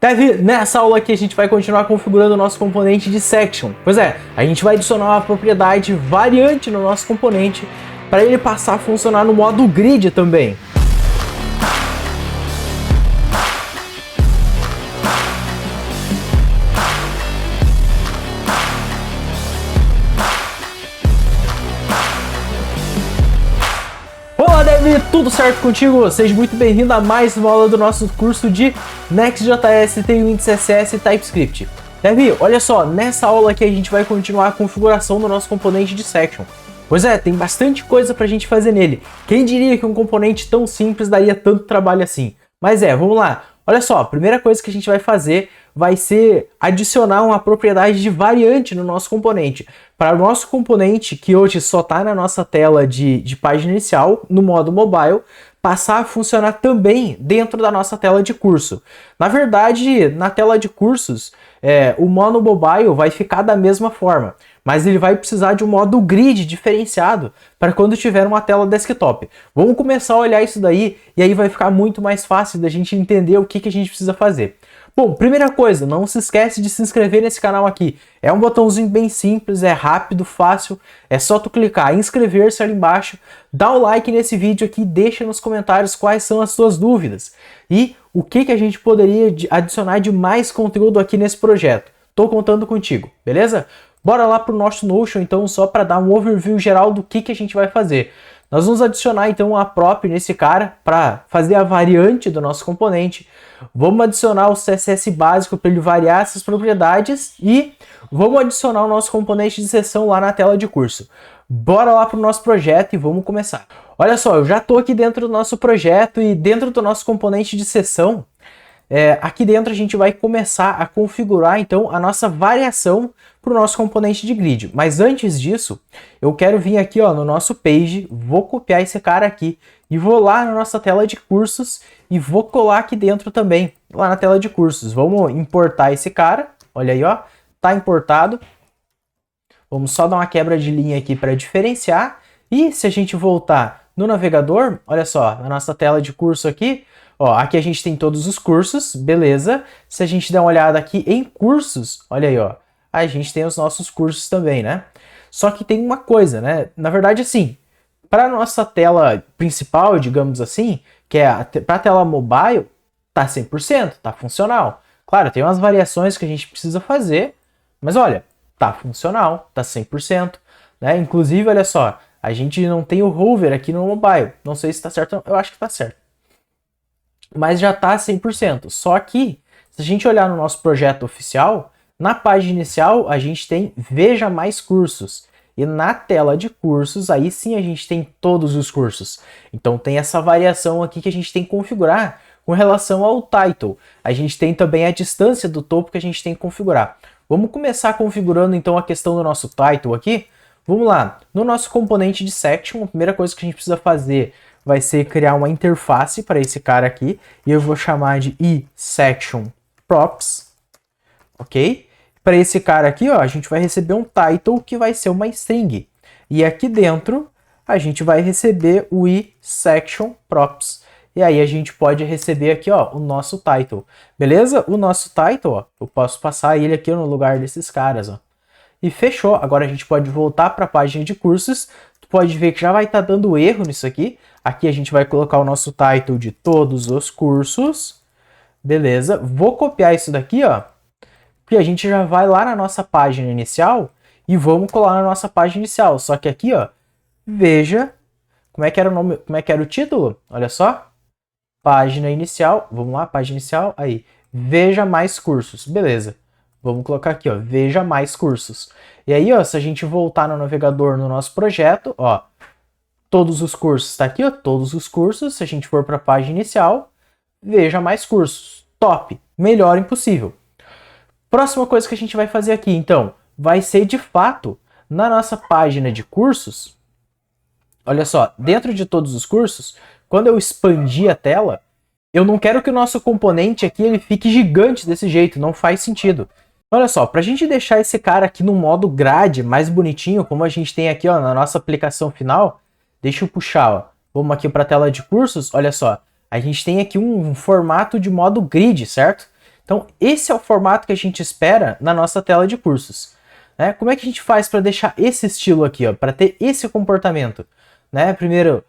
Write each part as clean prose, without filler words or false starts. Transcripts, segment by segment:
Dev, nessa aula aqui a gente vai continuar configurando o nosso componente de section. Pois é, a gente vai adicionar uma propriedade variante no nosso componente para ele passar a funcionar no modo grid também. Olá Dev, tudo certo contigo? Seja muito bem-vindo a mais uma aula do nosso curso de Next.js, Tailwind CSS e TypeScript. Dev, olha só, nessa aula aqui a gente vai continuar a configuração do nosso componente de section. Pois é, tem bastante coisa pra gente fazer nele. Quem diria que um componente tão simples daria tanto trabalho assim? Mas vamos lá. Olha só, a primeira coisa que a gente vai fazer vai ser adicionar uma propriedade de variante no nosso componente. Para o nosso componente, que hoje só está na nossa tela de página inicial, no modo mobile, passar a funcionar também dentro da nossa tela de curso. Na verdade, na tela de cursos, o modo mobile vai ficar da mesma forma, mas ele vai precisar de um modo grid diferenciado para quando tiver uma tela desktop. Vamos começar a olhar isso daí e aí vai ficar muito mais fácil da gente entender o que a gente precisa fazer. Bom, primeira coisa, não se esquece de se inscrever nesse canal aqui. É um botãozinho bem simples, é rápido, fácil, é só tu clicar em inscrever-se ali embaixo, dá o like nesse vídeo aqui, deixa nos comentários quais são as suas dúvidas e o que a gente poderia adicionar de mais conteúdo aqui nesse projeto. Tô contando contigo, beleza? Bora lá pro nosso Notion então, só para dar um overview geral do que a gente vai fazer. Nós vamos adicionar então a prop nesse cara para fazer a variante do nosso componente. Vamos adicionar o CSS básico para ele variar essas propriedades e vamos adicionar o nosso componente de seção lá na tela de curso. Bora lá para o nosso projeto e vamos começar. Olha só, eu já estou aqui dentro do nosso projeto e dentro do nosso componente de seção, aqui dentro a gente vai começar a configurar então a nossa variação para o nosso componente de grid. Mas antes disso, eu quero vir aqui no nosso page, vou copiar esse cara aqui e vou lá na nossa tela de cursos e vou colar aqui dentro também, lá na tela de cursos. Vamos importar esse cara, olha aí, tá importado. Vamos só dar uma quebra de linha aqui para diferenciar. E se a gente voltar no navegador, olha só, na nossa tela de curso aqui, aqui a gente tem todos os cursos, beleza. Se a gente der uma olhada aqui em cursos, olha aí, a gente tem os nossos cursos também, né? Só que tem uma coisa, né? Na verdade, assim, para a nossa tela principal, digamos assim, que é para a tela mobile, tá 100%, tá funcional. Claro, tem umas variações que a gente precisa fazer, mas olha, tá funcional, tá 100%, né? Inclusive, olha só, a gente não tem o hover aqui no mobile. Não sei se tá certo, eu acho que tá certo. Mas já tá 100%. Só que, se a gente olhar no nosso projeto oficial, na página inicial a gente tem Veja Mais Cursos. E na tela de cursos, aí sim a gente tem todos os cursos. Então tem essa variação aqui que a gente tem que configurar com relação ao title. A gente tem também a distância do topo que a gente tem que configurar. Vamos começar configurando então a questão do nosso title aqui. Vamos lá. No nosso componente de section, a primeira coisa que a gente precisa fazer vai ser criar uma interface para esse cara aqui. E eu vou chamar de iSectionProps. Ok? Para esse cara aqui, a gente vai receber um title que vai ser uma string. E aqui dentro, a gente vai receber o iSectionProps. E aí a gente pode receber aqui, o nosso title. Beleza? O nosso title, eu posso passar ele aqui no lugar desses caras, E fechou. Agora a gente pode voltar para a página de cursos. Tu pode ver que já vai estar dando erro nisso aqui. Aqui a gente vai colocar o nosso title de todos os cursos. Beleza? Vou copiar isso daqui, porque a gente já vai lá na nossa página inicial e vamos colar na nossa página inicial. Só que aqui, veja, como é que era o nome, como é que era o título? Olha só, página inicial, vamos lá, página inicial, aí, veja mais cursos, beleza. Vamos colocar aqui, veja mais cursos. E aí, se a gente voltar no navegador no nosso projeto, todos os cursos, tá aqui, todos os cursos. Se a gente for para a página inicial, veja mais cursos. Top, melhor impossível. Próxima coisa que a gente vai fazer aqui, então, vai ser de fato, na nossa página de cursos, olha só, dentro de todos os cursos, quando eu expandir a tela, eu não quero que o nosso componente aqui ele fique gigante desse jeito, não faz sentido. Olha só, para a gente deixar esse cara aqui no modo grade, mais bonitinho, como a gente tem aqui na nossa aplicação final, deixa eu puxar, vamos aqui para a tela de cursos, olha só, a gente tem aqui um formato de modo grid, certo? Então, esse é o formato que a gente espera na nossa tela de cursos. Né? Como é que a gente faz para deixar esse estilo aqui, para ter esse comportamento? Né? Primeiro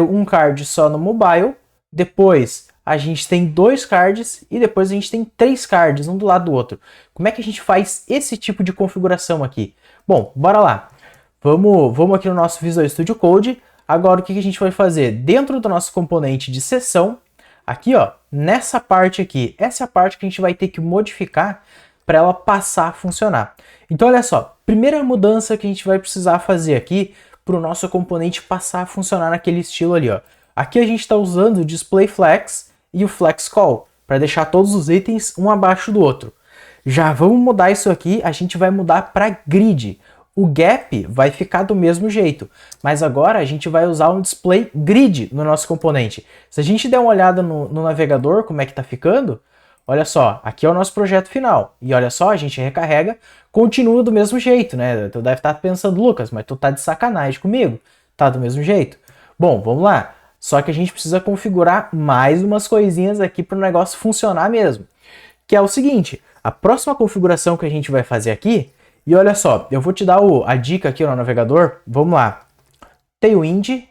um card só no mobile, depois a gente tem 2 cards e depois a gente tem 3 cards, um do lado do outro. Como é que a gente faz esse tipo de configuração aqui? Bom, bora lá. Vamos aqui no nosso Visual Studio Code. Agora o que a gente vai fazer? Dentro do nosso componente de seção, aqui ó, nessa parte aqui, essa é a parte que a gente vai ter que modificar para ela passar a funcionar. Então olha só, primeira mudança que a gente vai precisar fazer aqui para o nosso componente passar a funcionar naquele estilo ali, ó. Aqui a gente está usando o Display Flex e o Flex Call para deixar todos os itens um abaixo do outro. Já vamos mudar isso aqui, a gente vai mudar para Grid. O gap vai ficar do mesmo jeito, mas agora a gente vai usar um display grid no nosso componente. Se a gente der uma olhada no navegador, como é que está ficando, olha só, aqui é o nosso projeto final. E olha só, a gente recarrega, continua do mesmo jeito, né? Tu deve estar pensando, Lucas, mas tu tá de sacanagem comigo. Tá do mesmo jeito? Bom, vamos lá. Só que a gente precisa configurar mais umas coisinhas aqui para o negócio funcionar mesmo. Que é o seguinte, a próxima configuração que a gente vai fazer aqui, e olha só, eu vou te dar a dica aqui no navegador, vamos lá. Tailwind,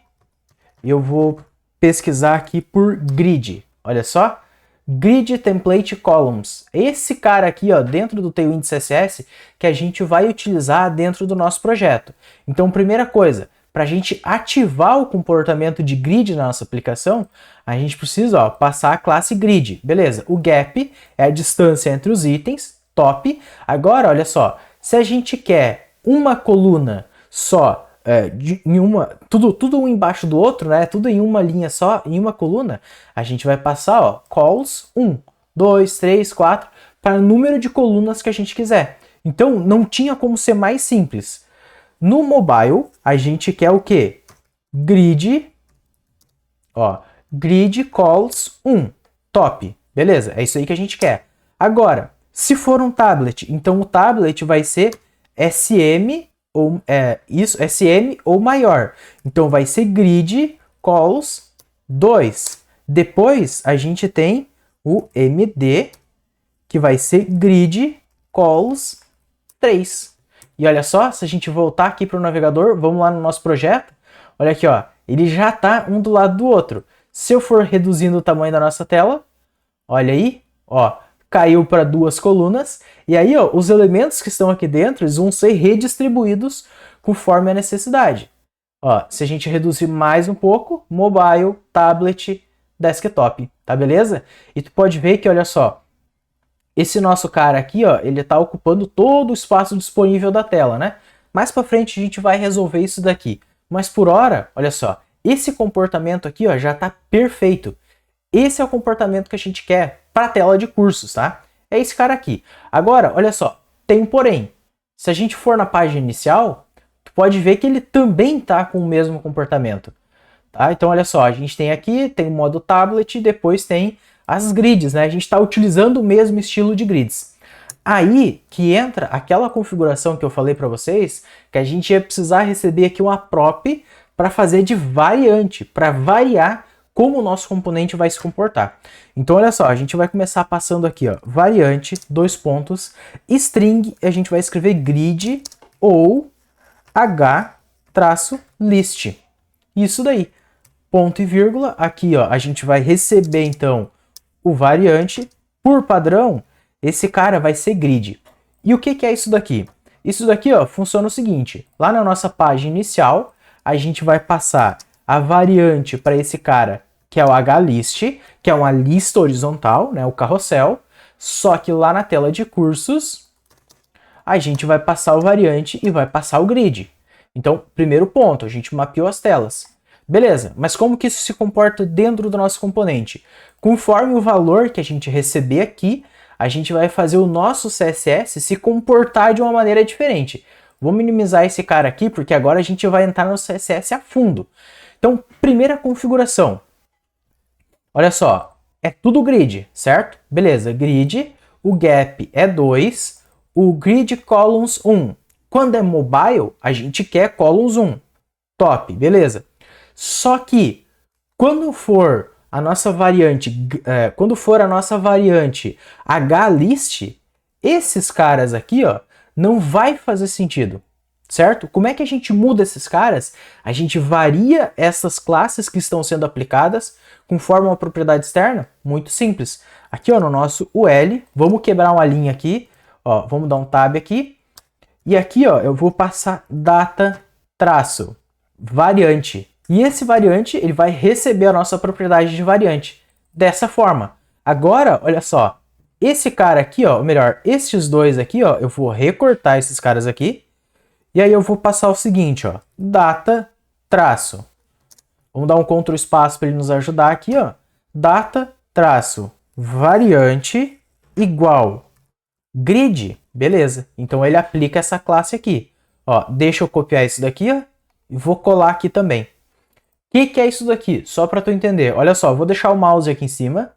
eu vou pesquisar aqui por grid, olha só. Grid Template Columns. Esse cara aqui, ó, dentro do Tailwind CSS, que a gente vai utilizar dentro do nosso projeto. Então, primeira coisa, para a gente ativar o comportamento de grid na nossa aplicação, a gente precisa, ó, passar a classe grid. Beleza, o gap é a distância entre os itens, top. Agora, olha só, se a gente quer uma coluna só, tudo um embaixo do outro, né? Tudo em uma linha só, em uma coluna, a gente vai passar, ó, calls 1, 2, 3, 4, para o número de colunas que a gente quiser. Então, não tinha como ser mais simples. No mobile, a gente quer o quê? Grid, ó, grid calls 1, top, beleza? É isso aí que a gente quer. Agora, se for um tablet, então o tablet vai ser SM SM ou maior. Então vai ser grid calls 2. Depois a gente tem o MD, que vai ser grid calls 3. E olha só, se a gente voltar aqui para o navegador, vamos lá no nosso projeto, olha aqui, ó, ele já está um do lado do outro. Se eu for reduzindo o tamanho da nossa tela, olha aí, ó, caiu para 2 colunas, e aí ó, os elementos que estão aqui dentro eles vão ser redistribuídos conforme a necessidade. Ó, se a gente reduzir mais um pouco, mobile, tablet, desktop, tá beleza? E tu pode ver que, olha só, esse nosso cara aqui, ó, ele está ocupando todo o espaço disponível da tela, né? Mais para frente a gente vai resolver isso daqui. Mas por hora, olha só, esse comportamento aqui, ó, já está perfeito. Esse é o comportamento que a gente quer para a tela de cursos, tá? É esse cara aqui. Agora, olha só, tem um porém. Se a gente for na página inicial, tu pode ver que ele também está com o mesmo comportamento. Tá? Então, olha só, a gente tem aqui, tem o modo tablet e depois tem as grids, né? A gente está utilizando o mesmo estilo de grids. Aí que entra aquela configuração que eu falei para vocês, que a gente ia precisar receber aqui uma prop para fazer de variante, para variar como o nosso componente vai se comportar. Então, olha só, a gente vai começar passando aqui, ó, variante, 2 pontos, string, a gente vai escrever grid ou h-list. Isso daí. Ponto e vírgula, aqui, ó, a gente vai receber, então, o variante. Por padrão, esse cara vai ser grid. E o que é isso daqui? Isso daqui, ó, funciona o seguinte, lá na nossa página inicial, a gente vai passar a variante para esse cara, que é o hlist, que é uma lista horizontal, né, o carrossel, só que lá na tela de cursos, a gente vai passar o variante e vai passar o grid. Então, primeiro ponto, a gente mapeou as telas. Beleza, mas como que isso se comporta dentro do nosso componente? Conforme o valor que a gente receber aqui, a gente vai fazer o nosso CSS se comportar de uma maneira diferente. Vou minimizar esse cara aqui, porque agora a gente vai entrar no CSS a fundo. Então, primeira configuração. Olha só, é tudo grid, certo? Beleza, grid, o gap é 2, o grid columns 1. Quando é mobile, a gente quer columns 1. Top, beleza. Só que, quando for a nossa variante, quando for a nossa variante HList, esses caras aqui, ó, não vai fazer sentido, certo? Como é que a gente muda esses caras? A gente varia essas classes que estão sendo aplicadas conforme uma propriedade externa? Muito simples. Aqui, ó, no nosso UL, vamos quebrar uma linha aqui, ó, vamos dar um tab aqui, e aqui, ó, eu vou passar data traço variante. E esse variante, ele vai receber a nossa propriedade de variante dessa forma. Agora, olha só, esse cara aqui, ó, ou melhor, esses dois aqui, ó, eu vou recortar esses caras aqui. E aí eu vou passar o seguinte, ó, data traço. Vamos dar um Ctrl espaço para ele nos ajudar aqui, ó. Data traço variante igual grid. Beleza. Então ele aplica essa classe aqui. Ó, deixa eu copiar isso daqui, ó, e vou colar aqui também. O que é isso daqui? Só para tu entender. Olha só, vou deixar o mouse aqui em cima.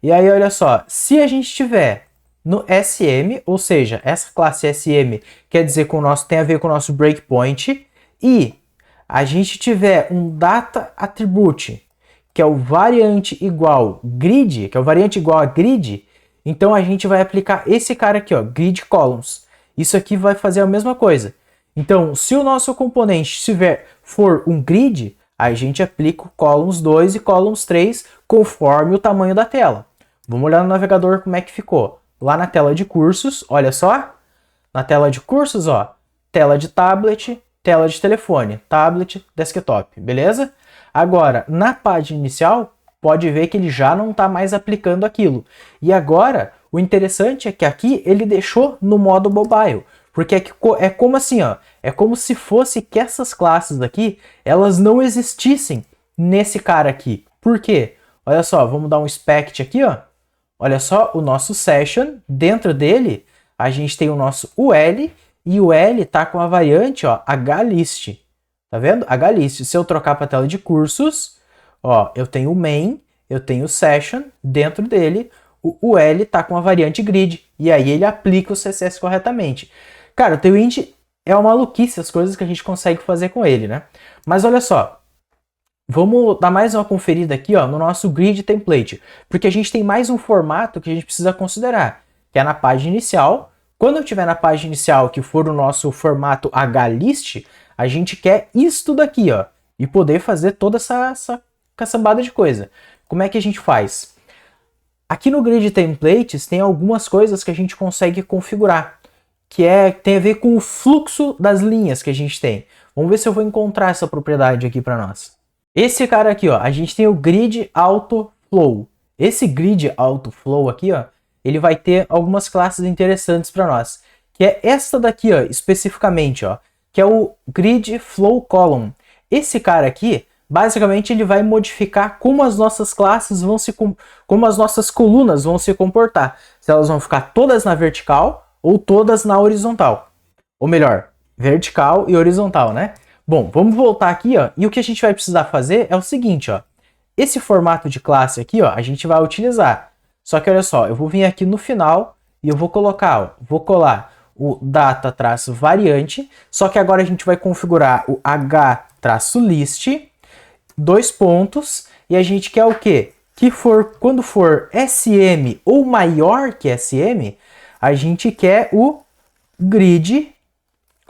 E aí, olha só, se a gente tiver no SM, ou seja, essa classe SM quer dizer que tem a ver com o nosso breakpoint, e a gente tiver um data attribute, que é o variante igual grid, que é o variante igual a grid, então a gente vai aplicar esse cara aqui, ó, grid columns. Isso aqui vai fazer a mesma coisa. Então, se o nosso componente for um grid, a gente aplica o columns 2 e columns 3 conforme o tamanho da tela. Vamos olhar no navegador como é que ficou. Lá na tela de cursos, olha só. Na tela de cursos, ó, tela de tablet, tela de telefone, tablet, desktop, beleza? Agora, na página inicial, pode ver que ele já não está mais aplicando aquilo. E agora, o interessante é que aqui ele deixou no modo mobile. Porque é como assim, ó, é como se fosse que essas classes aqui, elas não existissem nesse cara aqui. Por quê? Olha só, vamos dar um inspect aqui, ó. Olha só, o nosso session, dentro dele, a gente tem o nosso UL, e o L tá com a variante, ó, HList. Tá vendo? HList. Se eu trocar para a tela de cursos, ó, eu tenho o main, eu tenho o session, dentro dele, o UL tá com a variante grid, e aí ele aplica o CSS corretamente. Cara, o Tailwind é uma maluquice as coisas que a gente consegue fazer com ele, né? Mas olha só, vamos dar mais uma conferida aqui, ó, no nosso grid template, porque a gente tem mais um formato que a gente precisa considerar, que é na página inicial. Quando eu tiver na página inicial, que for o nosso formato HList, a gente quer isto daqui, ó, e poder fazer toda essa caçambada de coisa. Como é que a gente faz? Aqui no grid templates tem algumas coisas que a gente consegue configurar, que tem a ver com o fluxo das linhas que a gente tem. Vamos ver se eu vou encontrar essa propriedade aqui para nós. Esse cara aqui, ó, a gente tem o grid auto flow. Esse grid auto flow aqui, ó, ele vai ter algumas classes interessantes para nós, que é essa daqui, ó, especificamente, ó, que é o grid flow column. Esse cara aqui, basicamente, ele vai modificar como as nossas classes como as nossas colunas vão se comportar. Se elas vão ficar todas na vertical ou todas na horizontal. Ou melhor, vertical e horizontal, né? Bom, vamos voltar aqui, ó, e o que a gente vai precisar fazer é o seguinte, ó. Esse formato de classe aqui, ó, a gente vai utilizar. Só que olha só, eu vou vir aqui no final e eu vou colocar, ó, vou colar o data-variante, só que agora a gente vai configurar o h-list, 2 pontos, e a gente quer o quê? Que quando for SM ou maior que SM, a gente quer o grid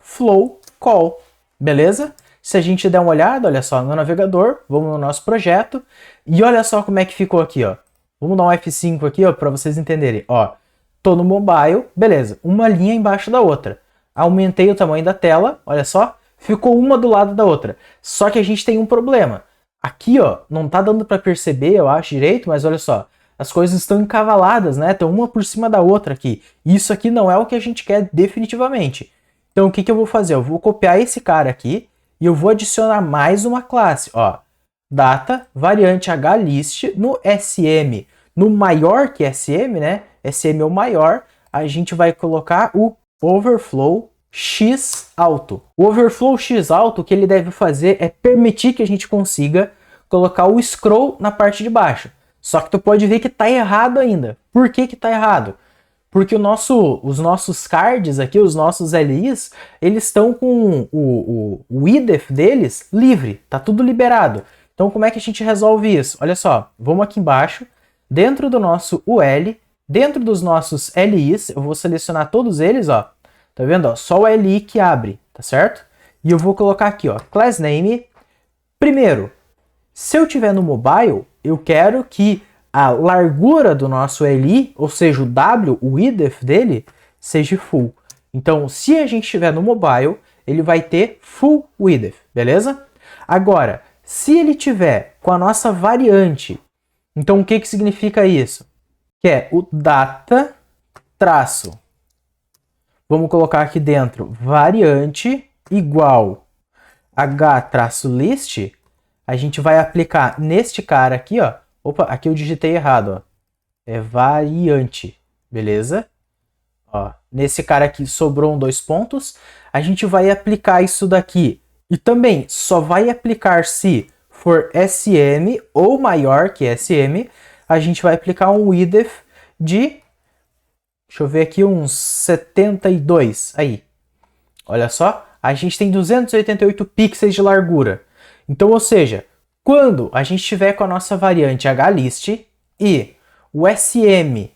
flow call, beleza? Se a gente der uma olhada, olha só, no navegador, vamos no nosso projeto, e olha só como é que ficou aqui, ó. Vamos dar um F5 aqui, ó, para vocês entenderem. Ó, tô no mobile, beleza, uma linha embaixo da outra. Aumentei o tamanho da tela, olha só, ficou uma do lado da outra. Só que a gente tem um problema. Aqui, ó, não tá dando para perceber, eu acho, direito, mas olha só, as coisas estão encavaladas, né? Estão uma por cima da outra aqui. Isso aqui não é o que a gente quer definitivamente. Então, o que eu vou fazer? Eu vou copiar esse cara aqui e eu vou adicionar mais uma classe, ó. Data, variante HList, no SM, no maior que SM, né? SM é o maior, a gente vai colocar o overflow X alto. O overflow X alto, o que ele deve fazer é permitir que a gente consiga colocar o scroll na parte de baixo. Só que tu pode ver que tá errado ainda. Por que que tá errado? Porque os nossos cards aqui, os nossos LIs, eles estão com o width deles livre, tá tudo liberado. Então, como é que a gente resolve isso? Olha só, vamos aqui embaixo, dentro do nosso UL, dentro dos nossos LIs, eu vou selecionar todos eles, ó. Tá vendo? Ó, só o LI que abre, tá certo? E eu vou colocar aqui, ó, class name. Primeiro, se eu tiver no mobile, eu quero que a largura do nosso LI, ou seja, o W, o width dele, seja full. Então, se a gente estiver no mobile, ele vai ter full width, beleza? Agora, se ele tiver com a nossa variante, então o que que significa isso? Que é o data traço. Vamos colocar aqui dentro variante igual h-list. A gente vai aplicar neste cara aqui, ó. Opa, aqui eu digitei errado, ó. É variante, beleza? Ó, nesse cara aqui sobrou 2 pontos. A gente vai aplicar isso daqui. E também só vai aplicar se for SM ou maior que SM. A gente vai aplicar um width de... Deixa eu ver aqui, uns 72. Aí. Olha só. A gente tem 288 pixels de largura. Então, ou seja, quando a gente tiver com a nossa variante HList e o SM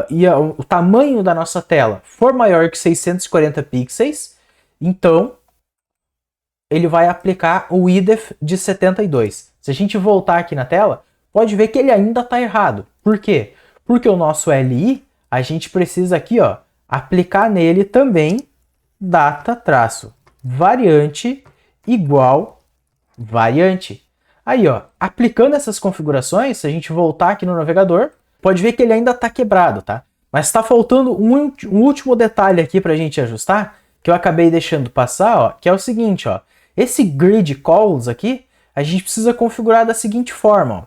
e o tamanho da nossa tela for maior que 640 pixels, então ele vai aplicar o width de 72. Se a gente voltar aqui na tela, pode ver que ele ainda está errado. Por quê? Porque o nosso LI, a gente precisa aqui, ó, aplicar nele também data traço variante igual variante. Aí, ó, aplicando essas configurações, se a gente voltar aqui no navegador, pode ver que ele ainda está quebrado, tá? Mas está faltando um último detalhe aqui para a gente ajustar, que eu acabei deixando passar, ó, que é o seguinte, ó. Esse grid calls aqui, a gente precisa configurar da seguinte forma, ó,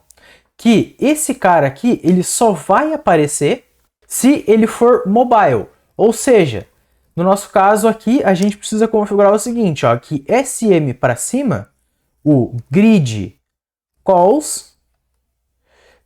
que esse cara aqui, ele só vai aparecer se ele for mobile. Ou seja, no nosso caso aqui, a gente precisa configurar o seguinte, ó, que SM para cima, o grid calls,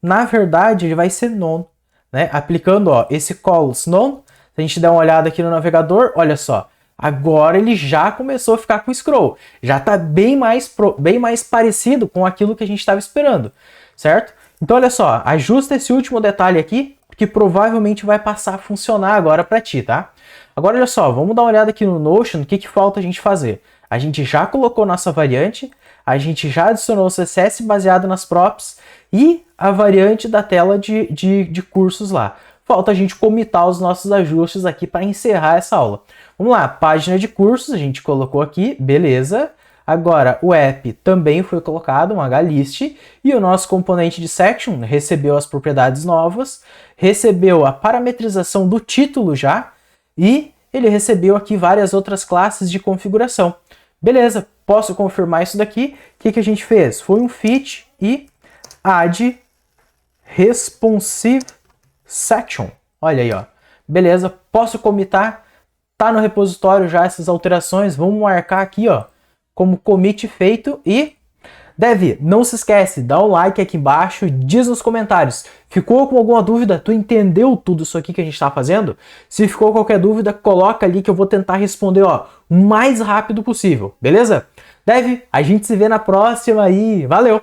na verdade, ele vai ser none, né? Aplicando, ó, esse calls none, se a gente der uma olhada aqui no navegador, olha só, agora ele já começou a ficar com scroll, já está bem mais parecido com aquilo que a gente estava esperando, certo? Então, olha só, ajusta esse último detalhe aqui, que provavelmente vai passar a funcionar agora para ti, tá? Agora, olha só, vamos dar uma olhada aqui no Notion, o que que falta a gente fazer? A gente já colocou nossa variante, a gente já adicionou o CSS baseado nas props e a variante da tela de cursos lá. Falta a gente comitar os nossos ajustes aqui para encerrar essa aula. Vamos lá, página de cursos, a gente colocou aqui, beleza. Agora, o app também foi colocado, um HList, e o nosso componente de section recebeu as propriedades novas, recebeu a parametrização do título já, e ele recebeu aqui várias outras classes de configuração. Beleza, posso confirmar isso daqui. O que que a gente fez? Foi um fit e add responsive section. Olha aí, ó. Beleza, posso comitar. Tá no repositório já essas alterações. Vamos marcar aqui, ó, como commit feito e... Dev, não se esquece, dá um like aqui embaixo, diz nos comentários, ficou com alguma dúvida? Tu entendeu tudo isso aqui que a gente está fazendo? Se ficou qualquer dúvida, coloca ali que eu vou tentar responder, ó, o mais rápido possível, beleza? Dev, a gente se vê na próxima e valeu!